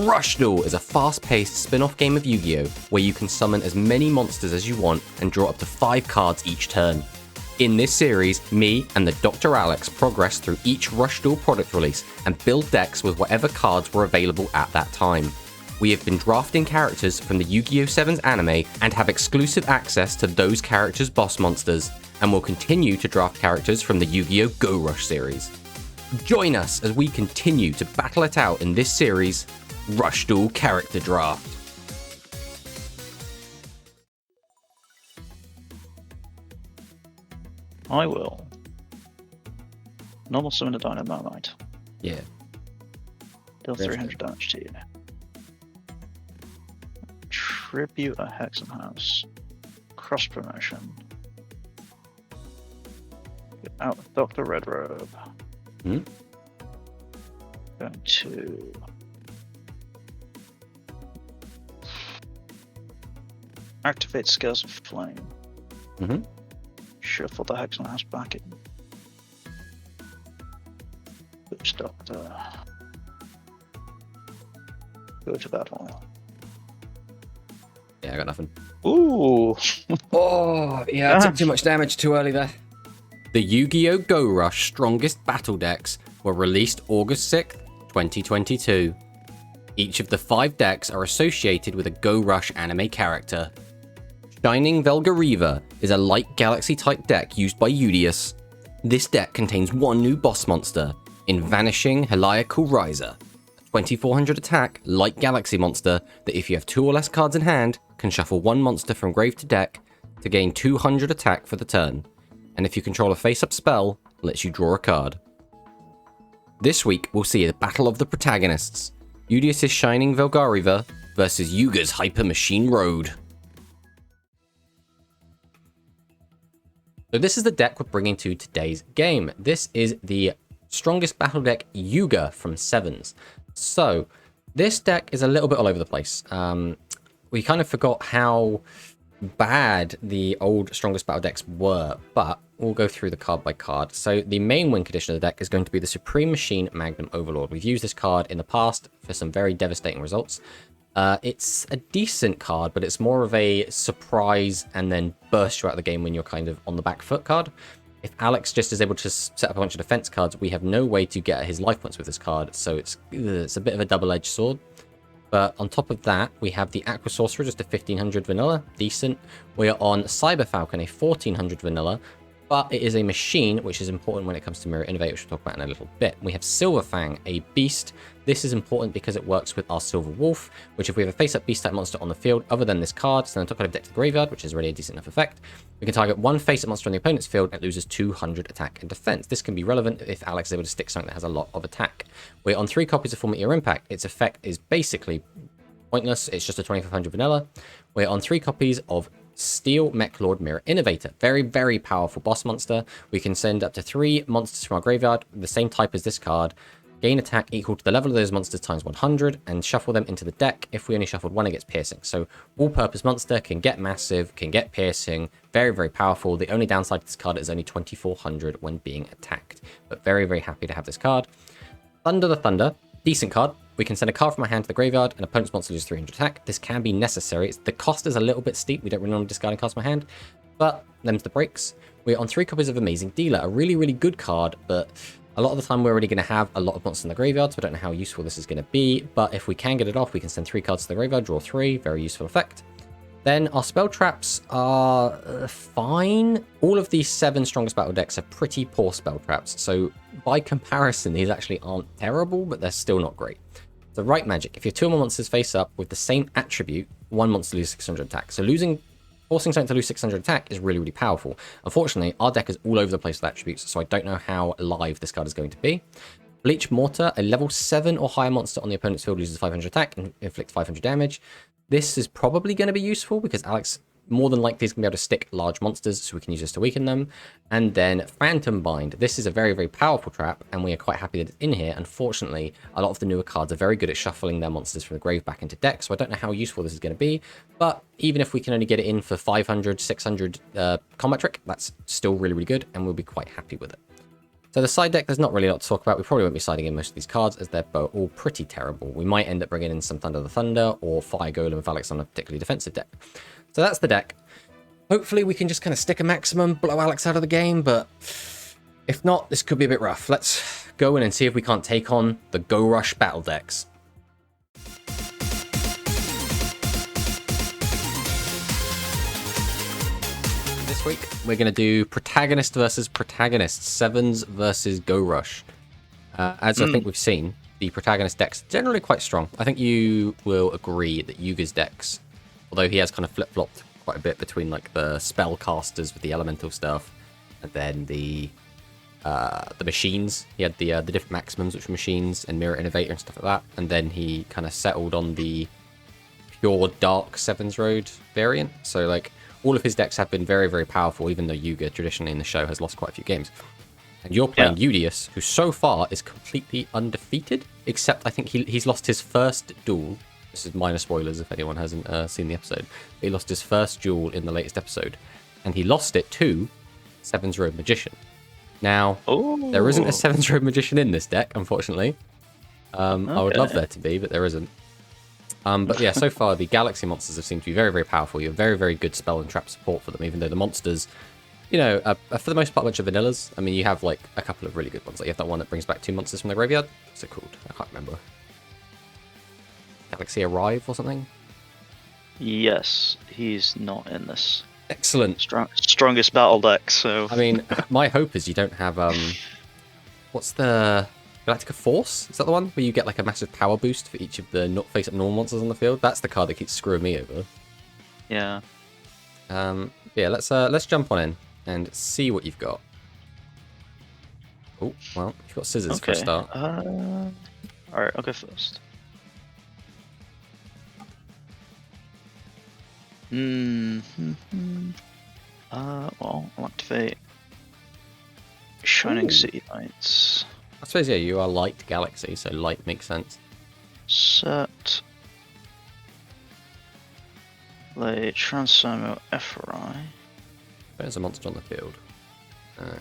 Rush Duel is a fast-paced spin-off game of Yu-Gi-Oh! Where you can summon as many monsters as you want and draw up to 5 cards each turn. In this series, me and the TheDrAlex progress through each Rush Duel product release and build decks with whatever cards were available at that time. We have been drafting characters from the Yu-Gi-Oh! 7's anime and have exclusive access to those characters' boss monsters, and will continue to draft characters from the Yu-Gi-Oh! Go Rush series. Join us as we continue to battle it out in this series, Rush Duel Character Draft. I will normal summon a Dynamite. Yeah. Deal 300 damage to you. Tribute a Hexen House. Cross promotion. Get out with Dr. Red Robe. Hmm? Going to activate Scales of Flame. Mm-hmm. Shuffle the Hexen House back in. Witch Doctor. Go to battle. Yeah, I got nothing. Ooh! Oh, yeah, I took too much damage too early there. The Yu-Gi-Oh! Go Rush strongest battle decks were released August 6th, 2022. Each of the 5 decks are associated with a Go Rush anime character. Shining Velgariva is a light galaxy type deck used by Udius. This deck contains 1 new boss monster in Vanishing Heliacal Riser, a 2400 attack light galaxy monster that if you have 2 or less cards in hand, can shuffle 1 monster from grave to deck to gain 200 attack for the turn, and if you control a face-up spell, lets you draw a card. This week we'll see a battle of the protagonists, Udius' Shining Velgariva versus Yuga's Hyper Machine Road. So this is the deck we're bringing to today's game. This is the strongest battle deck Yuga from Sevens. So this deck is a little bit all over the place. We kind of forgot how bad the old strongest battle decks were, but we'll go through the card by card. So the main win condition of the deck is going to be the Supreme Machine Magnum Overlord. We've used this card in the past for some very devastating results. It's a decent card, but it's more of a surprise and then burst you out of the game when you're kind of on the back foot card. If Alex just is able to set up a bunch of defense cards, we have no way to get his life points with this card, so it's a bit of a double-edged sword. But on top of that, we have the Aqua Sorcerer, just a 1500 vanilla, decent. We are on Cyber Falcon, a 1400 vanilla, but it is a machine, which is important when it comes to Mirror Innovate, which we'll talk about in a little bit. We have Silver Fang, a beast. This is important because it works with our Silver Wolf, which if we have a face-up beast-type monster on the field other than this card, send the top card of deck to the graveyard, which is already a decent enough effect. We can target 1 face-up monster on the opponent's field and it loses 200 attack and defense. This can be relevant if Alex is able to stick something that has a lot of attack. We're on 3 copies of Full Meteor Impact. Its effect is basically pointless. It's just a 2500 vanilla. We're on 3 copies of Steel Mech Lord Mirror Innovator. Very, very powerful boss monster. We can send up to 3 monsters from our graveyard, the same type as this card, gain attack equal to the level of those monsters times 100, and shuffle them into the deck. If we only shuffled 1, it gets piercing. So all-purpose monster, can get massive, can get piercing, very, very powerful. The only downside to this card is only 2400 when being attacked, but very, very happy to have this card. Thunder the Thunder, decent card. We can send a card from our hand to the graveyard, and opponent's monster loses 300 attack. This can be necessary. The cost is a little bit steep. We don't really normally discarding cards from our hand, but them's the breaks. We're on 3 copies of Amazing Dealer, a really, really good card, but a lot of the time we're already going to have a lot of monsters in the graveyard, so I don't know how useful this is going to be, but if we can get it off, we can send 3 cards to the graveyard, draw 3, very useful effect. Then our spell traps are fine. All of these 7 strongest battle decks are pretty poor spell traps, so by comparison, these actually aren't terrible, but they're still not great. So right magic, if you have 2 or more monsters face up with the same attribute, 1 monster loses 600 attack. So forcing something to lose 600 attack is really, really powerful. Unfortunately, our deck is all over the place with attributes, so I don't know how live this card is going to be. Bleach Mortar, a level 7 or higher monster on the opponent's field loses 500 attack and inflicts 500 damage. This is probably going to be useful because Alex more than likely is going to be able to stick large monsters, so we can use this to weaken them. And then Phantom Bind. This is a very, very powerful trap, and we are quite happy that it's in here. Unfortunately, a lot of the newer cards are very good at shuffling their monsters from the grave back into deck, so I don't know how useful this is going to be. But even if we can only get it in for 500, 600 combat trick, that's still really, really good, and we'll be quite happy with it. So the side deck, there's not really a lot to talk about. We probably won't be siding in most of these cards as they're all pretty terrible. We might end up bringing in some Thunder the Thunder or Fire Golem if Alex on a particularly defensive deck. So that's the deck. Hopefully we can just kind of stick a maximum, blow Alex out of the game, but if not, this could be a bit rough. Let's go in and see if we can't take on the Go Rush battle decks. This week, we're going to do Protagonist versus Protagonist, 7s versus Go Rush. As I think we've seen, the Protagonist deck's generally quite strong. I think you will agree that Yuga's decks, although he has kind of flip-flopped quite a bit between like the spellcasters with the elemental stuff, and then the machines. He had the different maximums, which were machines, and Mirror Innovator and stuff like that. And then he kind of settled on the pure Dark 7s Road variant. So like all of his decks have been very, very powerful, even though Yuga traditionally in the show has lost quite a few games. And you're playing Udius, who so far is completely undefeated, except I think he's lost his first duel. This is minor spoilers if anyone hasn't seen the episode. He lost his first duel in the latest episode, and he lost it to 7s Road Magician. Now, there isn't a 7s Road Magician in this deck, unfortunately. I would love there to be, but there isn't. But yeah, so far the Galaxy monsters have seemed to be very, very powerful. You have very, very good spell and trap support for them, even though the monsters, you know, are for the most part a bunch of vanillas. I mean, you have like a couple of really good ones. Like you have that one that brings back 2 monsters from the graveyard. What's it called? I can't remember. Galaxy Arrive or something? Yes, he's not in this. Excellent. Strongest battle deck, so... I mean, my hope is you don't have, what's the... Galactica Force? Is that the one? Where you get like a massive power boost for each of the face-up normal monsters on the field? That's the card that keeps screwing me over. Yeah. Yeah, let's jump on in and see what you've got. Oh, well, you've got scissors for a start. Alright, I'll go first. Well, I'll activate Shining City Lights. I suppose, yeah, you are light galaxy, so light makes sense. Set. Play Transimo Ephori. There's a monster on the field.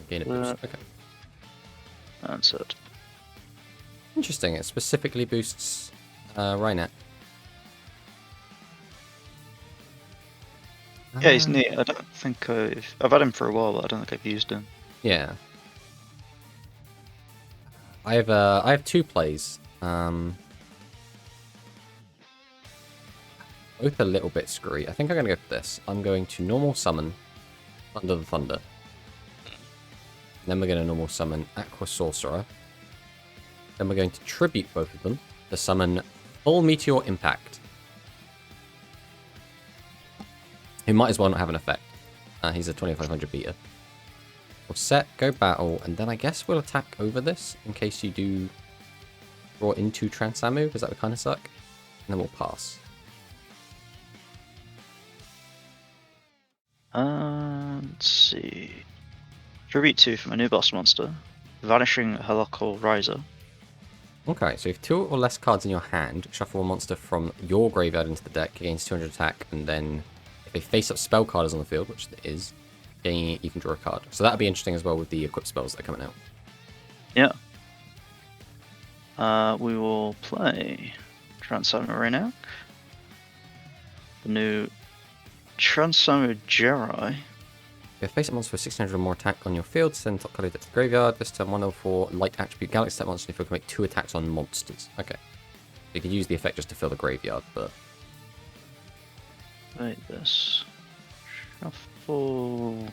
Gain a boost. Okay. And set. Interesting, it specifically boosts Rhinet. Yeah, he's neat. I don't think I've had him for a while, but I don't think I've used him. Yeah. I have 2 plays. Both a little bit screwy. I think I'm going to go for this. I'm going to normal summon Thunder the Thunder. Then we're going to normal summon Aqua Sorcerer. Then we're going to tribute both of them to summon Full Meteor Impact. He might as well not have an effect. He's a 2500 beater. We'll set, go battle, and then I guess we'll attack over this in case you do draw into Transamu, because that would kind of suck. And then we'll pass. Let's see. Tribute 2 from a new boss monster. Vanishing Helical Riser. Okay, so if 2 or less cards in your hand, shuffle a monster from your graveyard into the deck, gains 200 attack, and then if a face-up spell card is on the field, which there is, then you can draw a card. So that'd be interesting as well with the equipped spells that are coming out. Yeah. We will play Transamo Renac. The new Transamo Jedi. If a face-up monster for 1600 or more attack on your field, send top card to the graveyard. This turn 104 light attribute galaxy type monster. If you can make 2 attacks on monsters. Okay. You can use the effect just to fill the graveyard, but Wait, this. Shuffle.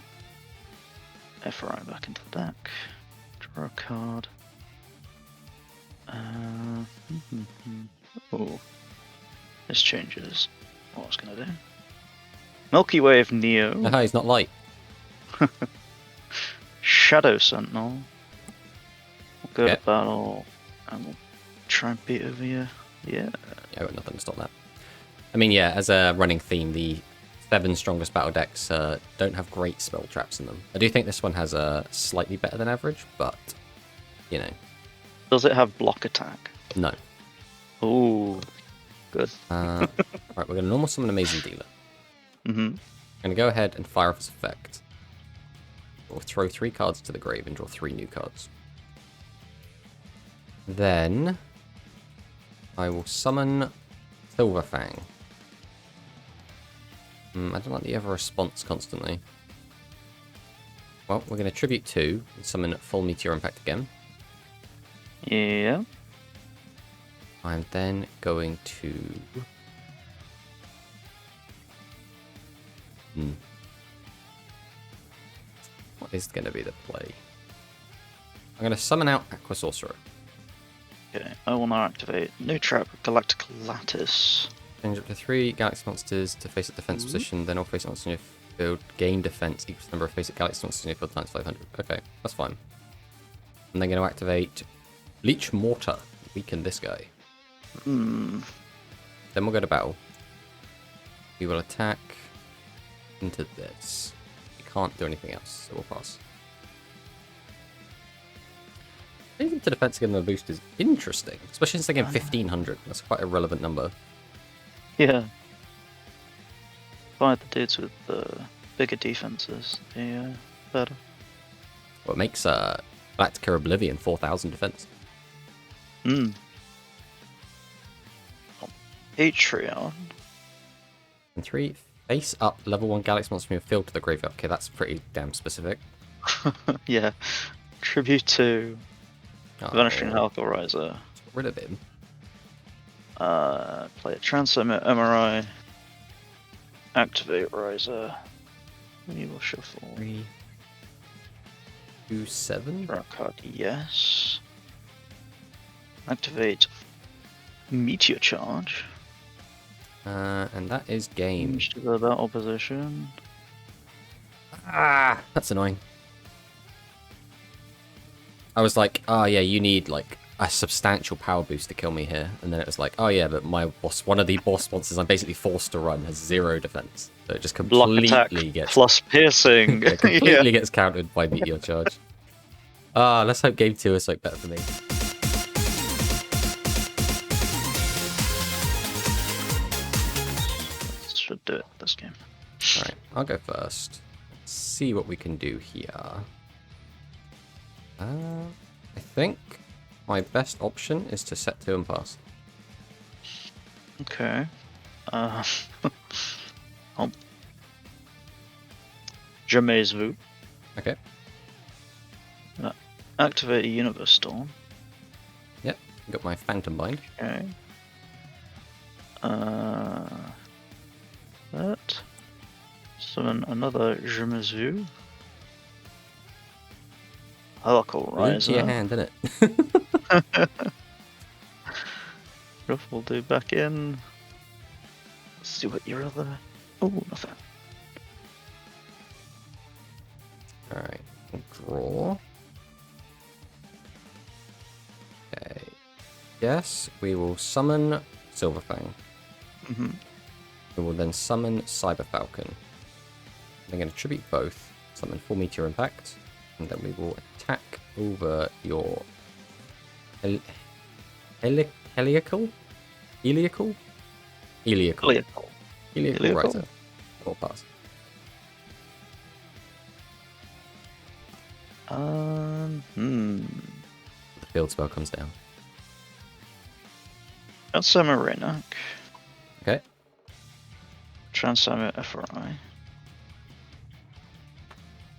Ephori back into the deck. Draw a card. Oh. This changes what I was going to do. Milky Way of Neo. no, he's not light. Shadow Sentinel. We'll go to battle and we'll try and beat over you. Yeah. Yeah, I've got nothing to stop that. I mean, yeah, as a running theme, the 7 strongest battle decks don't have great spell traps in them. I do think this one has a slightly better than average, but, you know. Does it have block attack? No. Ooh, good. Right, we're going to normal summon Amazing Dealer. Mm-hmm. I'm going to go ahead and fire off his effect. We'll throw 3 cards to the grave and draw 3 new cards. Then I will summon Silverfang. I don't like the ever response constantly. Well, we're going to tribute 2 and summon Full Meteor Impact again. Yeah. I'm then going to... What is going to be the play? I'm going to summon out Aqua Sorcerer. Okay, I will now activate new trap Galactic Lattice. Change up to 3 Galaxy monsters to face at defense position, then all face monsters in your field gain defense equals the number of face at Galaxy monsters in your field times 500. Okay, that's fine. I'm then going to activate Leech Mortar. Weaken this guy. Then we'll go to battle. We will attack into this. We can't do anything else, so we'll pass. Changing to defense again with a boost is interesting, especially since they get 1500. That's quite a relevant number. Yeah. Fight the dudes with the bigger defenses, the better. Well, it makes Galactica Oblivion 4000 defense. Patreon. And 3 face up level 1 Galaxy monster from your field to the graveyard. Okay, that's pretty damn specific. Yeah. Tribute to Vanishing Halko Riser. Get rid of him. Play a Transform MRI. Activate Riser. We will shuffle. 3, 2, 7. Draw a card, yes. Activate Meteor Charge. And that is game. Change to the battle position. Ah, that's annoying. I was like, oh yeah, you need like a substantial power boost to kill me here. And then it was like, oh yeah, but my boss, one of the boss monsters I'm basically forced to run has 0 defense. So it just completely Block attack gets plus piercing. yeah, completely gets countered by Meteor Charge. Let's hope game 2 is like better for me. Should do it this game. Alright, I'll go first. Let's see what we can do here. I think my best option is to set 2 and pass. Okay. Oh. Jamais vu. Okay. Activate a Universe Storm. Yep, got my Phantom Bind. Okay. That. Summon another Jamais vu. Halko Right to your Riser. hand, innit? Ruffle do back in. Let's see what your other. Oh, nothing. Alright, draw. Okay. Yes, we will summon Silverfang. We will then summon Cyber Falcon. I'm going to tribute both, summon Full Meteor Impact, and then we will attack over your Heliacal Riser. Or pass. The field spell comes down. Transform Renak. Okay. Transform FRI.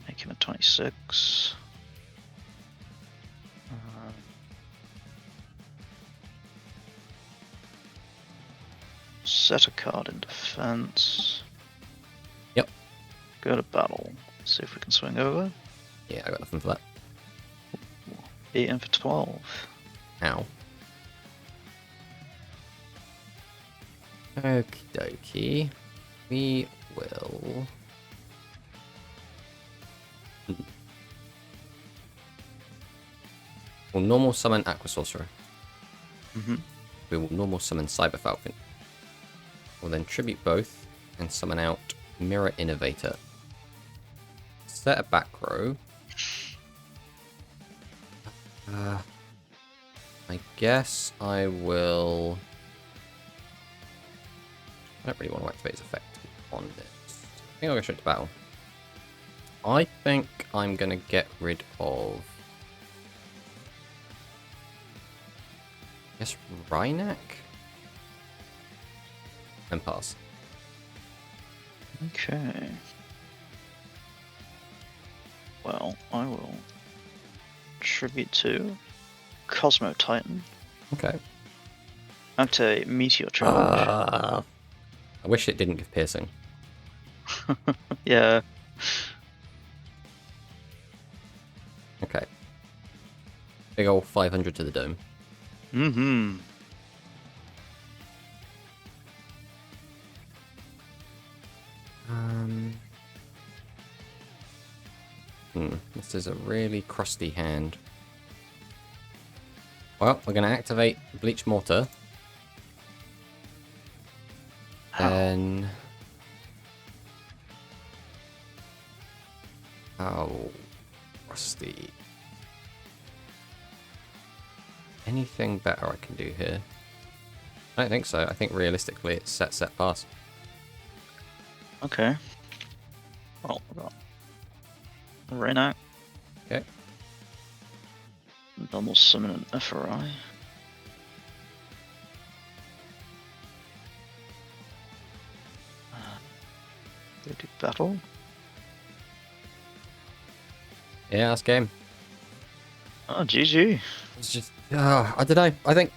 Make him a 26. Set a card in defense. Yep. Go to battle. See if we can swing over. Yeah, I got nothing for that. Beat him for 12. Ow. Okie dokie. We will... We'll normal summon Aqua Sorcerer. We will normal summon Cyber Falcon. We'll then tribute both and summon out Mirror Innovator. Set a back row. I guess I will... I don't really want to activate his effect on this. I think I'll go straight to battle. I think I'm going to get rid of... guess Rhynac? And pass. Okay. Well, I will tribute to Cosmo Titan. Okay. Activate Meteor Charge. I wish it didn't give piercing. Yeah. Okay. Big ol' 500 to the dome. Mm-hmm. This is a really crusty hand. Well, we're going to activate Bleach Mortar. Then... Oh, rusty. Anything better I can do here? I don't think so. I think realistically it's set, pass. Okay. Well, we got Rhynac. Okay. Double summon an FRI. They do battle. Yeah, that's game. Oh, GG. It's just, I don't know. I think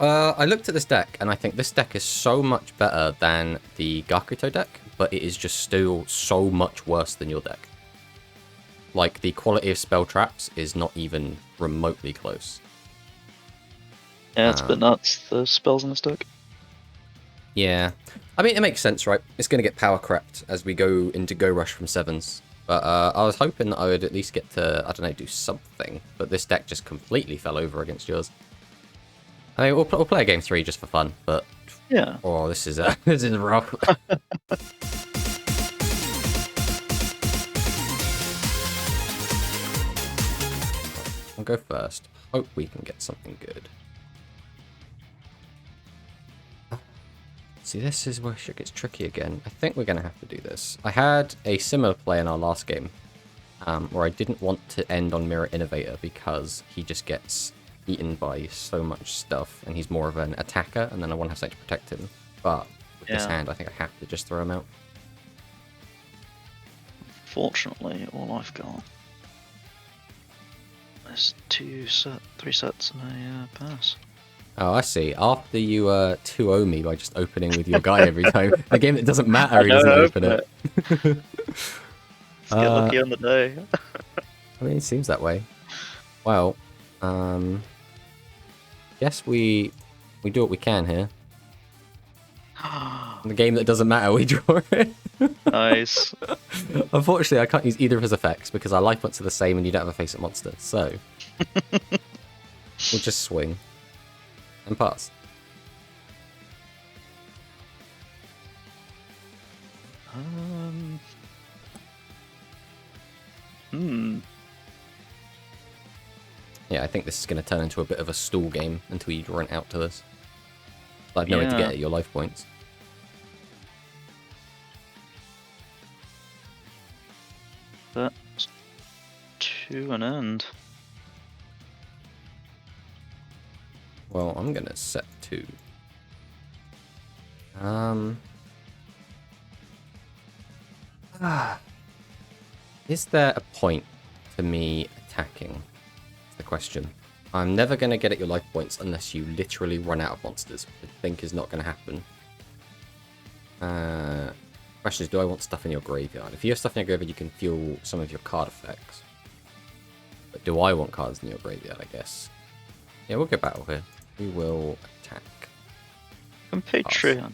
I looked at this deck and I think this deck is so much better than the Gakuto deck, but it is just still so much worse than your deck. Like, the quality of spell traps is not even remotely close. Yeah, it's a bit nuts, the spells in this deck. Yeah. I mean, it makes sense, right? It's going to get power crept as we go into Go Rush from 7s. But I was hoping that I would at least get to, I don't know, do something. But this deck just completely fell over against yours. I mean, we'll play a game 3 just for fun, but... Yeah. Oh, this is this is rough. I'll go first. Hope we can get something good. See, this is where shit gets tricky again. I think we're going to have to do this. I had a similar play in our last game, where I didn't want to end on Mirror Innovator because he just gets eaten by so much stuff, and he's more of an attacker, and then I want to have something to protect him. But with this hand, I think I have to just throw him out. Fortunately, all I've got is 3 sets and a pass. Oh, I see. After you 2-0 me by just opening with your guy every time, a game that doesn't matter, he doesn't open it. Let's get lucky on the day. I mean, it seems that way. Well, guess we do what we can here. The game that doesn't matter, we draw it. Nice. Unfortunately, I can't use either of his effects because our life points are the same and you don't have a face-up monster. So, we'll just swing and pass. Yeah, I think this is going to turn into a bit of a stall game until you run out to this. I have no way to get at your life points. That's to an end. Well, I'm going to set 2. Is there a point to me attacking? That's the question. I'm never going to get at your life points unless you literally run out of monsters, which I think is not going to happen. Question is, do I want stuff in your graveyard? If you have stuff in your graveyard, you can fuel some of your card effects. But do I want cards in your graveyard, I guess? Yeah, we'll get battle here. We will attack. Patreon.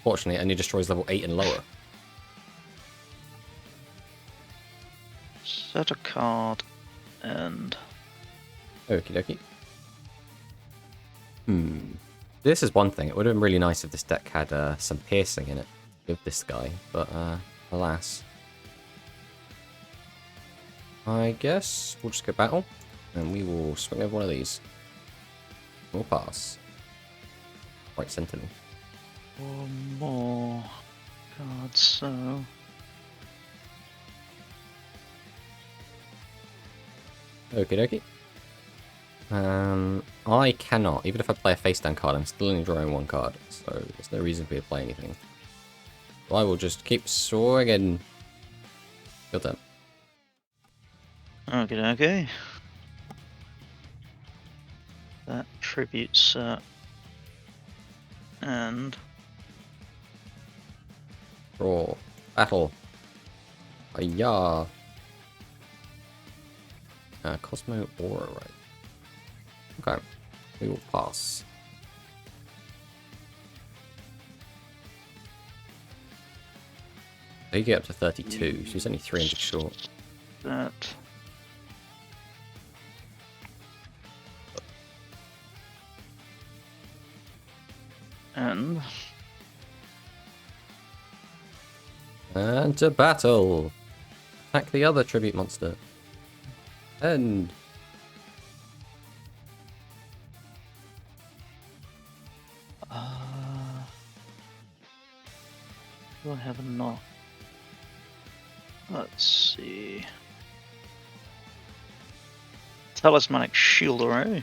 Fortunately, it only destroys level 8 and lower. Set a card and... Okie dokie. This is one thing. It would have been really nice if this deck had some piercing in it with this guy, but alas. I guess we'll just go battle, and we will swing over one of these. We'll pass. Right, Sentinel. One more card, so... Okie dokie. I cannot. Even if I play a face down card, I'm still only drawing one card. So there's no reason for me to play anything. So I will just keep swinging. Your turn. Okay. That tribute set. And Draw. Battle. Hiya. Cosmo Aura, right? Okay. We will pass. So you get up to 32. She's only 300 short. that. And to battle. Attack the other tribute monster. End. Do I have a knot? Let's see. Talismanic Shield Array.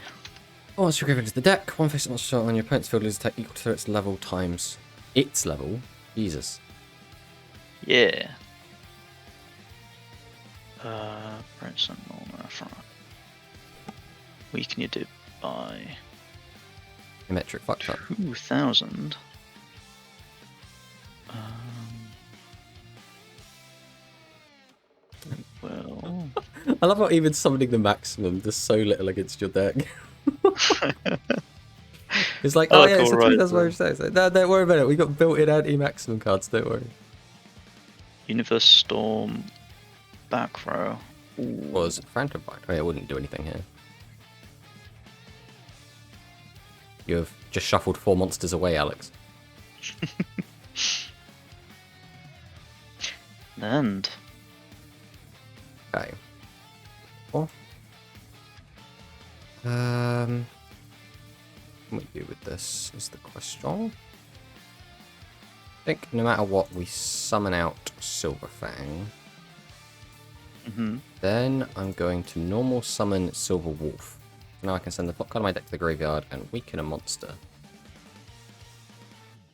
Once you're given to the deck, one face monster on your opponent's field is attack equal to its level times its level. Jesus. Yeah. Prince and Norma. We can you do by Geometric fucked up. 2,000. Well, I love how even summoning the maximum does so little against your deck. It's like, oh yeah, it's a 3,000. No, don't worry about it. We got built-in anti-maximum cards. Don't worry. Universe Storm, back row. Was Phantom Bite? Oh yeah, it wouldn't do anything here. You have just shuffled 4 monsters away, Alex. And Okay. Well, what we do with this is the question. I think no matter what, we summon out Silverfang. Then I'm going to normal summon Silver Wolf. Now I can send the top card of my deck to the graveyard and weaken a monster. Is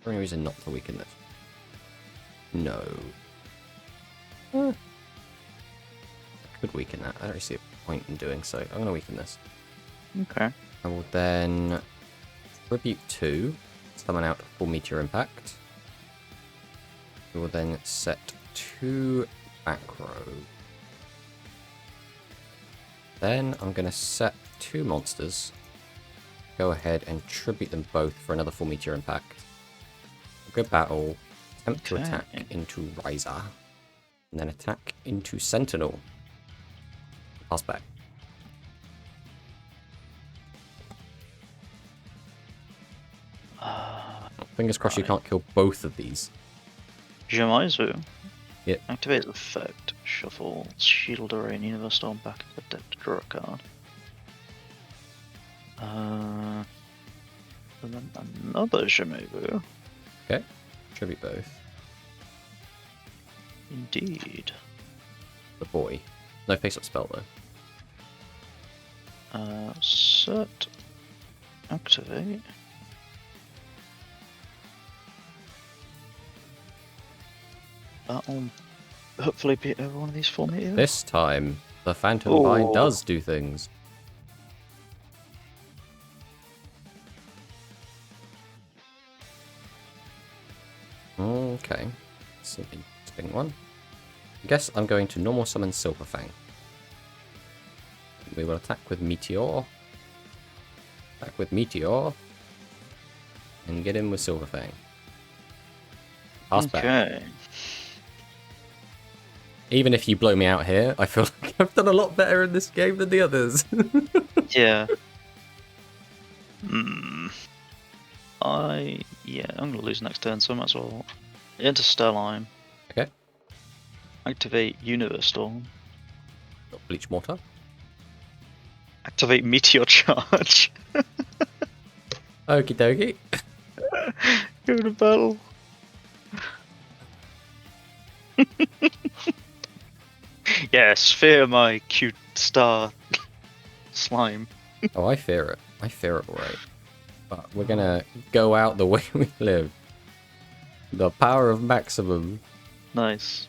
there any reason not to weaken this? No. I could weaken that. I don't really see a point in doing so. I'm going to weaken this. okay. I will then tribute 2, summon out full Meteor Impact. We will then set 2 back row. Then I'm going to set 2 monsters. Go ahead and tribute them both for another full Meteor Impact. Good battle. Attempt to attack into Riser. And then attack into Sentinel. Pass back. Fingers crossed you can't kill both of these. Jamizu. Yep. Activate effect. Shuffle Shield Array and Universe Storm back into the deck to draw a card. And then another Jamizu. Okay. Tribute both. Indeed. The boy. No face-up spell though. Set. Activate. That'll hopefully beat every one of these 4 meters. This time, the Phantom Bind does do things. Okay. That's an interesting one. I guess I'm going to normal summon Silverfang. We will attack with Meteor. Attack with Meteor. And get in with Silverfang. Pass back. Okay. Even if you blow me out here, I feel like I've done a lot better in this game than the others. Yeah. I'm gonna lose next turn, so I might as well enter Sterline. Okay. Activate Universe Storm. Got Bleach Mortar. Activate Meteor Charge. Okie dokie. Go to battle. Yes, fear my cute star slime. Oh, I fear it. I fear it, right? But we're gonna go out the way we live. The power of maximum. Nice.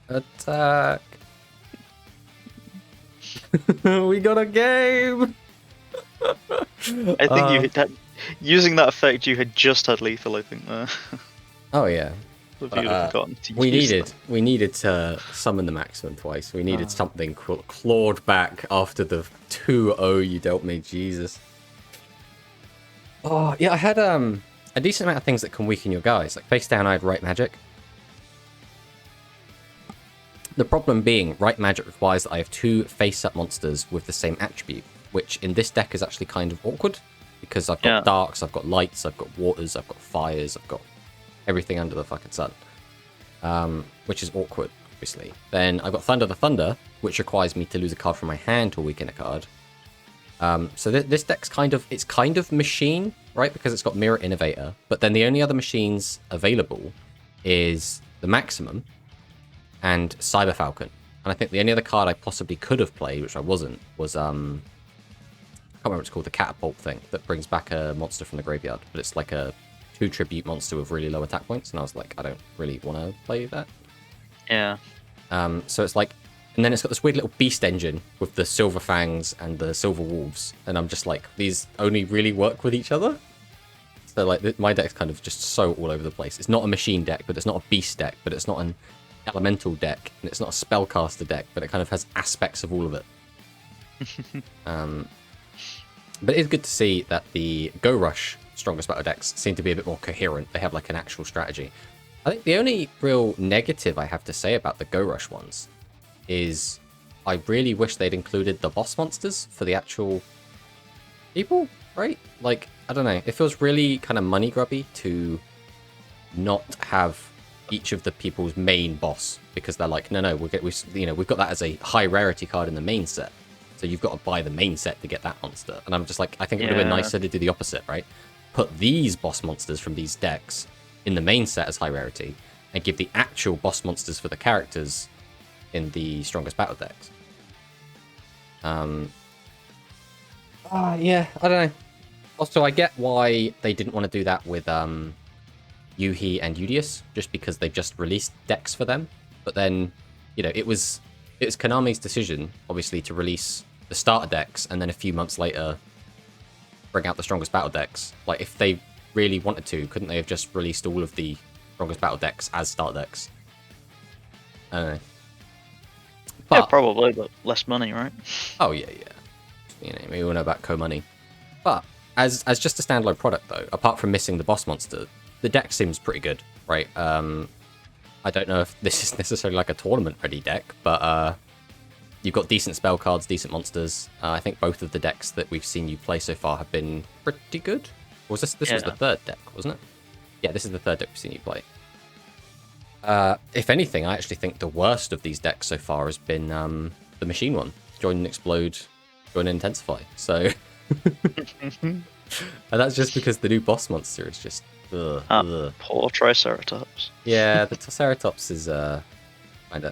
Attack. We got a game. I think you hit that. Using that effect, you had just had lethal. I think there. Oh yeah. If you'd have forgotten to We use needed to summon the maximum twice. We needed something clawed back after the 2-0 you dealt me. Jesus. Oh yeah, I had a decent amount of things that can weaken your guys. Like face down, I had right magic. The problem being, right magic requires that I have 2 face-up monsters with the same attribute, which in this deck is actually kind of awkward, because I've got darks, I've got lights, I've got waters, I've got fires, I've got everything under the fucking sun, which is awkward, obviously. Then I've got Thunder the Thunder, which requires me to lose a card from my hand to weaken a card. So this deck's kind of machine, right? Because it's got Mirror Innovator, but then the only other machines available is the Maximum and Cyber Falcon. And I think the only other card I possibly could have played, which I wasn't, was I can't remember what it's called, the Catapult thing that brings back a monster from the graveyard, but it's like a 2 tribute monster with really low attack points, and I was like, I don't really want to play that. Yeah. So it's like, and then it's got this weird little beast engine with the Silver Fangs and the Silver Wolves, and I'm just like, these only really work with each other. So like, my deck's kind of just so all over the place. It's not a machine deck, but it's not a beast deck, but it's not an elemental deck, and it's not a spellcaster deck, but it kind of has aspects of all of it. But it's good to see that the Go Rush strongest battle decks seem to be a bit more coherent. They have like an actual strategy. I think the only real negative I have to say about the Go Rush ones is I really wish they'd included the boss monsters for the actual people, right? Like, I don't know, it feels really kind of money grubby to not have each of the people's main boss, because they're like, no, we've got that as a high rarity card in the main set, so you've got to buy the main set to get that monster. And I'm just like, I think it would have been nicer to do the opposite, right? Put these boss monsters from these decks in the main set as high rarity, and give the actual boss monsters for the characters in the strongest battle decks. Yeah, I don't know. Also, I get why they didn't want to do that with Yuhi and Udius, just because they just released decks for them. But then, it was Konami's decision, obviously, to release the starter decks, and then a few months later bring out the strongest battle decks. Like, if they really wanted to, couldn't they have just released all of the strongest battle decks as starter decks? I don't know. But, yeah, probably, but less money, right? Oh yeah. We all know about co-money. But as just a standalone product, though, apart from missing the boss monster, the deck seems pretty good, right? I don't know if this is necessarily like a tournament-ready deck, but you've got decent spell cards, decent monsters. I think both of the decks that we've seen you play so far have been pretty good. Or was this was the third deck, wasn't it? Yeah, this is the third deck we've seen you play. If anything, I actually think the worst of these decks so far has been the machine one. Join and Explode, Join and Intensify. So, and that's just because the new boss monster is just... Poor Triceratops. Yeah, the Triceratops is kind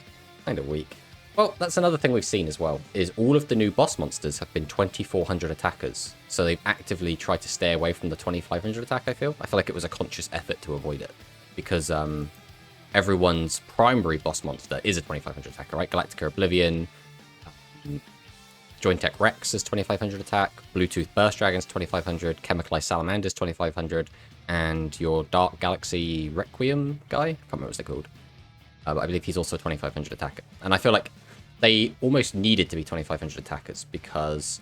of weak. Well, that's another thing we've seen as well, is all of the new boss monsters have been 2400 attackers. So they've actively tried to stay away from the 2500 attack, I feel like it was a conscious effort to avoid it. Because everyone's primary boss monster is a 2500 attacker, right? Galactica Oblivion, Jointech Rex is 2500 attack, Bluetooth Burst Dragon's 2500, Chemicalized Salamander's 2500, and your Dark Galaxy Requiem guy, I can't remember what they're called. But I believe he's also a 2500 attacker. And I feel like they almost needed to be 2500 attackers, because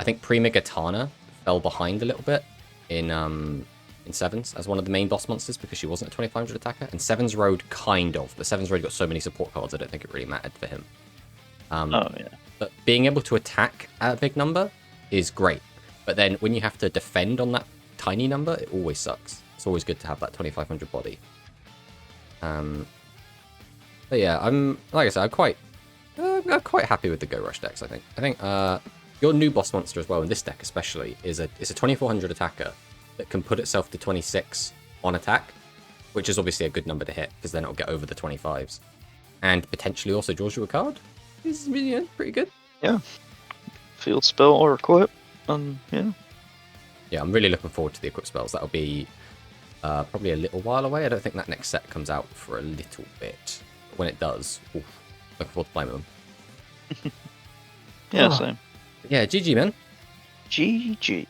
I think Prima Gitana fell behind a little bit in Sevens as one of the main boss monsters, because she wasn't a 2500 attacker. And Sevens Road kind of, but Sevens Road got so many support cards, I don't think it really mattered for him. But being able to attack at a big number is great. But then when you have to defend on that tiny number, it always sucks. It's always good to have that 2500 body. But yeah, I'm quite happy with the Go Rush decks. I think your new boss monster as well in this deck especially is a 2400 attacker that can put itself to 26 on attack, which is obviously a good number to hit, because then it'll get over the 25s, and potentially also draws you a card. Is pretty good. Yeah. field spell or equip, and yeah. Yeah, I'm really looking forward to the equip spells. That'll be probably a little while away. I don't think that next set comes out for a little bit. But when it does, oof, looking forward to playing with them. Yeah, same. Yeah, GG, man. GG.